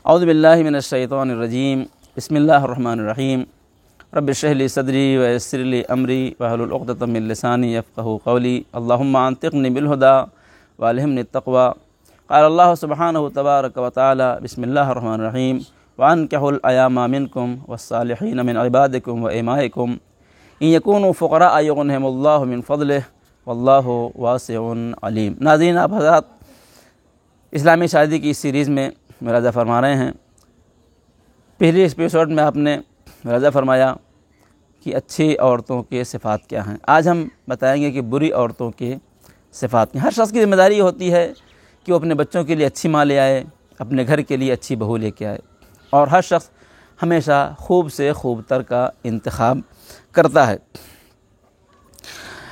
اعوذ باللہ من الشیطان الرجیم بسم اللہ الرحمن الرحیم رب اشرح لی صدری ویسر لی امری واحلل عقدۃ من لسانی یفقہوا قولی اللہم انطقنی بالہدی والہمنی التقوی قال اللہ سبحانہ تبارک و تعالی بسم اللہ الرحمن الرحیم وانکحوا الایام منکم والصالحین من عبادکم و امائکم ان یکونوا فقراء یغنہم اللہ من فضلہ واللہ واسع علیم۔ ناظرین، آپ حضرات اسلامی شادی کی اس سیریز میں ملاحظہ فرما رہے ہیں۔ پہلی ایپیسوڈ میں آپ نے ملاحظہ فرمایا کہ اچھی عورتوں کے صفات کیا ہیں۔ آج ہم بتائیں گے کہ بری عورتوں کے صفات کیا ہیں۔ ہر شخص کی ذمہ داری یہ ہوتی ہے کہ وہ اپنے بچوں کے لیے اچھی ماں لے آئے، اپنے گھر کے لیے اچھی بہو لے کے آئے، اور ہر شخص ہمیشہ خوب سے خوب تر کا انتخاب کرتا ہے۔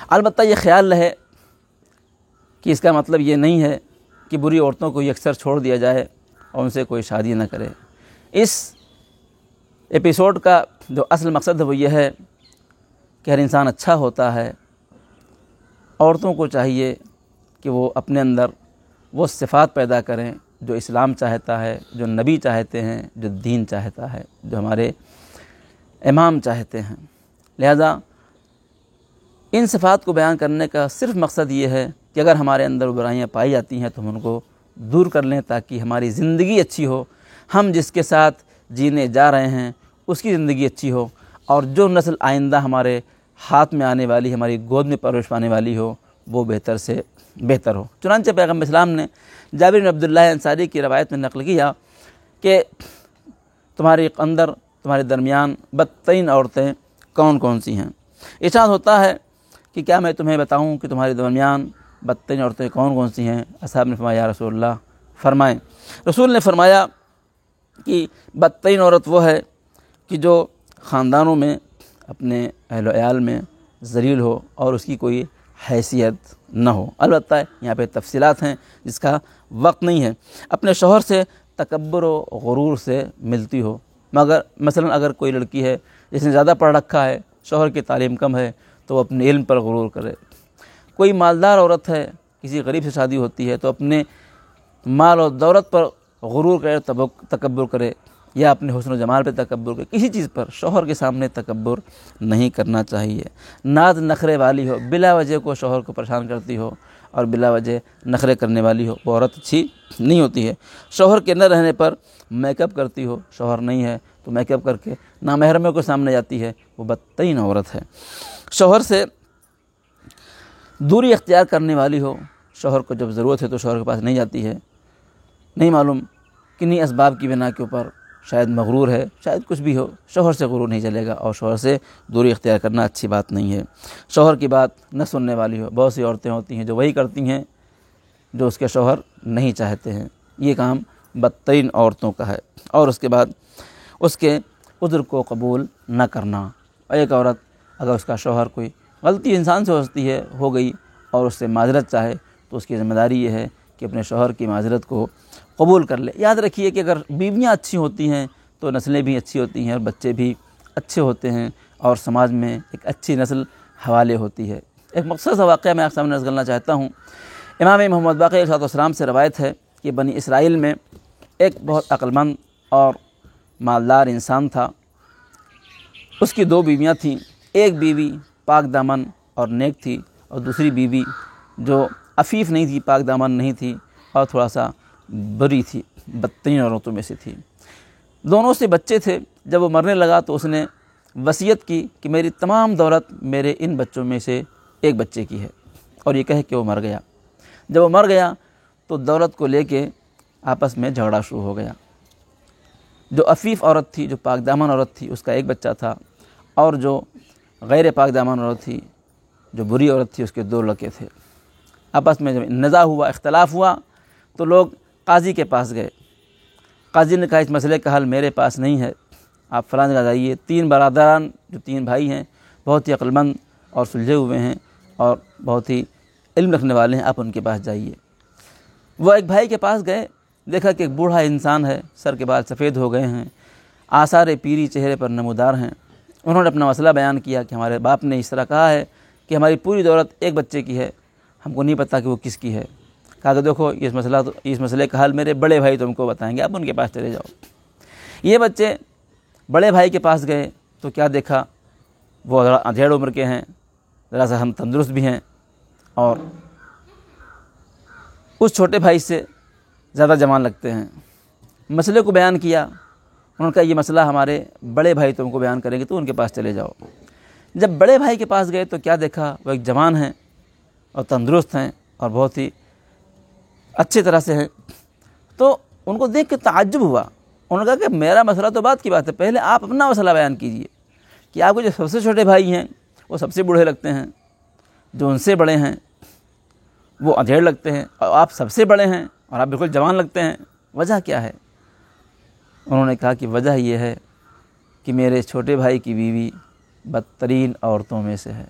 البتہ یہ خیال رہے کہ اس کا مطلب یہ نہیں ہے کہ بری عورتوں کو یکسر چھوڑ دیا جائے اور ان سے کوئی شادی نہ کرے۔ اس ایپیسوڈ کا جو اصل مقصد ہے وہ یہ ہے کہ ہر انسان اچھا ہوتا ہے، عورتوں کو چاہیے کہ وہ اپنے اندر وہ صفات پیدا کریں جو اسلام چاہتا ہے، جو نبی چاہتے ہیں، جو دین چاہتا ہے، جو ہمارے امام چاہتے ہیں۔ لہذا ان صفات کو بیان کرنے کا صرف مقصد یہ ہے کہ اگر ہمارے اندر برائیاں پائی جاتی ہیں تو ہم ان کو دور کر لیں تاکہ ہماری زندگی اچھی ہو، ہم جس کے ساتھ جینے جا رہے ہیں اس کی زندگی اچھی ہو، اور جو نسل آئندہ ہمارے ہاتھ میں آنے والی، ہماری گود میں پرورش پانے والی ہو، وہ بہتر سے بہتر ہو۔ چنانچہ پیغمبر اسلام نے جابر بن عبداللہ انصاری کی روایت میں نقل کیا کہ تمہارے اندر، تمہارے درمیان بدترین عورتیں کون کون سی ہیں؟ ارشاد ہوتا ہے کہ کیا میں تمہیں بتاؤں کہ تمہارے درمیان بدترین عورتیں کون کون سی ہیں؟ اصحاب نے فرمایا یا رسول اللہ فرمائیں۔ رسول نے فرمایا کہ بدترین عورت وہ ہے کہ جو خاندانوں میں، اپنے اہل و عیال میں ذلیل ہو اور اس کی کوئی حیثیت نہ ہو۔ البتہ یہاں پہ تفصیلات ہیں جس کا وقت نہیں ہے۔ اپنے شوہر سے تکبر و غرور سے ملتی ہو، مگر مثلا اگر کوئی لڑکی ہے جس نے زیادہ پڑھ رکھا ہے، شوہر کی تعلیم کم ہے، تو وہ اپنے علم پر غرور کرے۔ کوئی مالدار عورت ہے، کسی غریب سے شادی ہوتی ہے تو اپنے مال و دولت پر غرور کرے، تکبر کرے، یا اپنے حسن و جمال پہ تکبر کرے۔ کسی چیز پر شوہر کے سامنے تکبر نہیں کرنا چاہیے۔ ناز نخرے والی ہو، بلا وجہ کو شوہر کو پریشان کرتی ہو اور بلا وجہ نخرے کرنے والی ہو، وہ عورت اچھی نہیں ہوتی ہے۔ شوہر کے نہ رہنے پر میک اپ کرتی ہو، شوہر نہیں ہے تو میک اپ کر کے نامحرموں کے سامنے جاتی ہے، وہ بدترین عورت ہے۔ شوہر سے دوری اختیار کرنے والی ہو، شوہر کو جب ضرورت ہے تو شوہر کے پاس نہیں جاتی ہے، نہیں معلوم کنہیں اسباب کی بنا کے اوپر، شاید مغرور ہے، شاید کچھ بھی ہو، شوہر سے غرور نہیں چلے گا، اور شوہر سے دوری اختیار کرنا اچھی بات نہیں ہے۔ شوہر کی بات نہ سننے والی ہو، بہت سی عورتیں ہوتی ہیں جو وہی کرتی ہیں جو اس کے شوہر نہیں چاہتے ہیں، یہ کام بدترین عورتوں کا ہے۔ اور اس کے بعد اس کے عذر کو قبول نہ کرنا۔ ایک عورت اگر اس کا شوہر کوئی غلطی انسان سے ہو گئی اور اس سے معذرت چاہے تو اس کی ذمہ داری یہ ہے کہ اپنے شوہر کی معذرت کو قبول کر لے۔ یاد رکھیے کہ اگر بیویاں اچھی ہوتی ہیں تو نسلیں بھی اچھی ہوتی ہیں اور بچے بھی اچھے ہوتے ہیں، اور سماج میں ایک اچھی نسل حوالے ہوتی ہے۔ ایک مختصر واقعہ میں آپ سامنے عرض کرنا چاہتا ہوں۔ امام محمد باقر علیہ السلام سے روایت ہے کہ بنی اسرائیل میں ایک بہت عقل مند اور مالدار انسان تھا۔ اس کی دو بیویاں تھیں، ایک بیوی پاک دامن اور نیک تھی، اور دوسری بیوی جو عفیف نہیں تھی، پاک دامن نہیں تھی، اور تھوڑا سا بری تھی، بدترین عورتوں میں سے تھی۔ دونوں سے بچے تھے۔ جب وہ مرنے لگا تو اس نے وصیت کی کہ میری تمام دولت میرے ان بچوں میں سے ایک بچے کی ہے، اور یہ کہہ کے وہ مر گیا۔ جب وہ مر گیا تو دولت کو لے کے آپس میں جھگڑا شروع ہو گیا۔ جو عفیف عورت تھی، جو پاک دامن عورت تھی، اس کا ایک بچہ تھا، اور جو غیر پاک دامن عورت تھی، جو بری عورت تھی، اس کے دو لڑکے تھے۔ آپس میں جب نزاع ہوا، اختلاف ہوا، تو لوگ قاضی کے پاس گئے۔ قاضی نے کہا اس مسئلے کا حل میرے پاس نہیں ہے، آپ فلاں جگہ جائیے، تین برادران جو تین بھائی ہیں، بہت ہی عقل مند اور سلجھے ہوئے ہیں اور بہت ہی علم رکھنے والے ہیں، آپ ان کے پاس جائیے۔ وہ ایک بھائی کے پاس گئے، دیکھا کہ ایک بوڑھا انسان ہے، سر کے بال سفید ہو گئے ہیں، آثار پیری چہرے پر نمودار ہیں۔ انہوں نے اپنا مسئلہ بیان کیا کہ ہمارے باپ نے اس طرح کہا ہے کہ ہماری پوری دولت ایک بچے کی ہے، ہم کو نہیں پتہ کہ وہ کس کی ہے۔ کہا کہ دیکھو اس مسئلے کا حل میرے بڑے بھائی تم کو بتائیں گے، آپ ان کے پاس چلے جاؤ۔ یہ بچے بڑے بھائی کے پاس گئے تو کیا دیکھا، وہ ذرا ادھیڑ عمر کے ہیں، ذرا سا ہم تندرست بھی ہیں، اور اس چھوٹے بھائی سے زیادہ جوان لگتے ہیں۔ مسئلے کو بیان کیا، انہوں نے کہا یہ مسئلہ ہمارے بڑے بھائی تم کو بیان کریں گے، تو ان کے پاس چلے جاؤ۔ جب بڑے بھائی کے پاس گئے تو کیا دیکھا، وہ ایک جوان ہیں اور تندرست ہیں اور بہت ہی اچھی طرح سے ہیں۔ تو ان کو دیکھ کے تعجب ہوا۔ انہوں نے کہا کہ میرا مسئلہ تو بات کی بات ہے، پہلے آپ اپنا مسئلہ بیان کیجئے کہ آپ کے جو سب سے چھوٹے بھائی ہیں وہ سب سے بوڑھے لگتے ہیں، جو ان سے بڑے ہیں وہ ادھیڑ لگتے ہیں، اور آپ سب سے بڑے ہیں اور آپ بالکل جوان لگتے ہیں، وجہ کیا ہے؟ انہوں نے کہا کہ وجہ یہ ہے کہ میرے چھوٹے بھائی کی بیوی بدترین عورتوں میں سے ہے،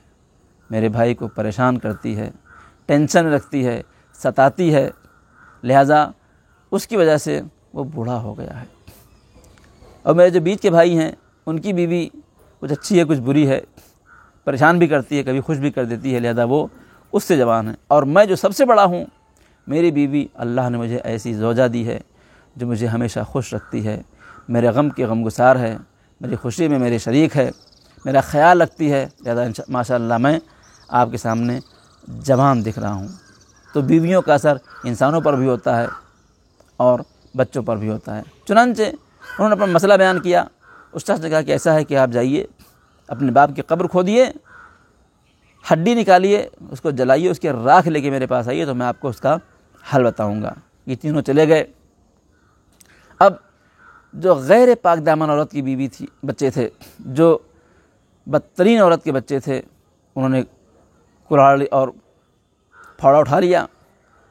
میرے بھائی کو پریشان کرتی ہے، ٹینشن رکھتی ہے، ستاتی ہے، لہٰذا اس کی وجہ سے وہ بوڑھا ہو گیا ہے۔ اور میرے جو بیچ کے بھائی ہیں ان کی بیوی کچھ اچھی ہے کچھ بری ہے، پریشان بھی کرتی ہے، کبھی خوش بھی کر دیتی ہے، لہذا وہ اس سے جوان ہے۔ اور میں جو سب سے بڑا ہوں، میری بیوی اللہ نے مجھے ایسی زوجہ دی ہے جو مجھے ہمیشہ خوش رکھتی ہے، میرے غم کے غمگسار ہے، میری خوشی میں میرے شریک ہے، میرا خیال رکھتی ہے، لہذا ماشاء اللہ میں آپ کے سامنے جوان دکھ رہا ہوں۔ تو بیویوں کا اثر انسانوں پر بھی ہوتا ہے اور بچوں پر بھی ہوتا ہے۔ چنانچہ انہوں نے اپنا مسئلہ بیان کیا۔ اس شخص نے کہا کہ ایسا ہے کہ آپ جائیے، اپنے باپ کی قبر کھودیے، ہڈی نکالیے، اس کو جلائیے، اس کے راکھ لے کے میرے پاس آئیے تو میں آپ کو اس کا حل بتاؤں گا۔ یہ تینوں چلے گئے۔ اب جو غیر پاک دامن عورت کی بیوی تھی، بچے تھے، جو بدترین عورت کے بچے تھے، انہوں نے کراڑی اور پھاوڑا اٹھا لیا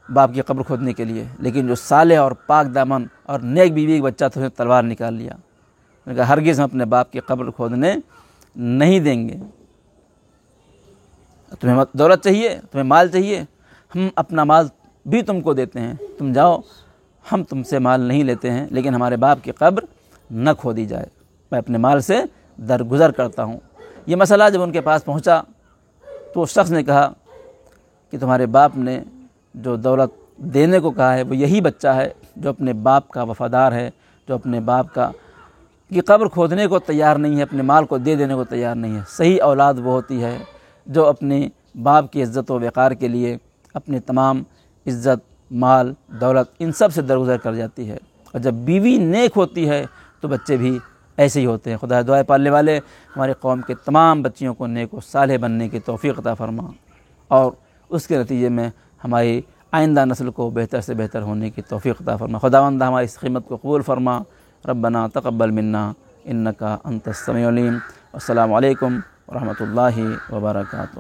باپ کی قبر کھودنے کے لیے، لیکن جو صالح اور پاک دامن اور نیک بیوی کا بچہ تھا، اس نے تلوار نکال لیا۔ انہوں نے کہا ہرگز ہم اپنے باپ کی قبر کھودنے نہیں دیں گے۔ تمہیں دولت چاہیے، تمہیں مال چاہیے، ہم اپنا مال بھی تم کو دیتے ہیں، تم جاؤ، ہم تم سے مال نہیں لیتے ہیں، لیکن ہمارے باپ کی قبر نہ کھودی جائے، میں اپنے مال سے درگزر کرتا ہوں۔ یہ مسئلہ جب ان کے پاس پہنچا تو اس شخص نے کہا کہ تمہارے باپ نے جو دولت دینے کو کہا ہے وہ یہی بچہ ہے جو اپنے باپ کا وفادار ہے، جو اپنے باپ کی قبر کھودنے کو تیار نہیں ہے، اپنے مال کو دے دینے کو تیار نہیں ہے۔ صحیح اولاد وہ ہوتی ہے جو اپنے باپ کی عزت و وقار کے لیے اپنی تمام عزت، مال، دولت ان سب سے درگزر کر جاتی ہے۔ اور جب بیوی نیک ہوتی ہے تو بچے بھی ایسے ہی ہوتے ہیں۔ خدا دعائے پالنے والے ہماری قوم کے تمام بچیوں کو نیک و صالح بننے کی توفیق عطا فرما، اور اس کے نتیجے میں ہماری آئندہ نسل کو بہتر سے بہتر ہونے کی توفیق عطا فرما۔ خداوند ہماری اس خدمت کو قبول فرما۔ ربنا تقبل منا انک انت السمیع العلیم۔ السلام علیکم ورحمۃ اللہ وبرکاتہ۔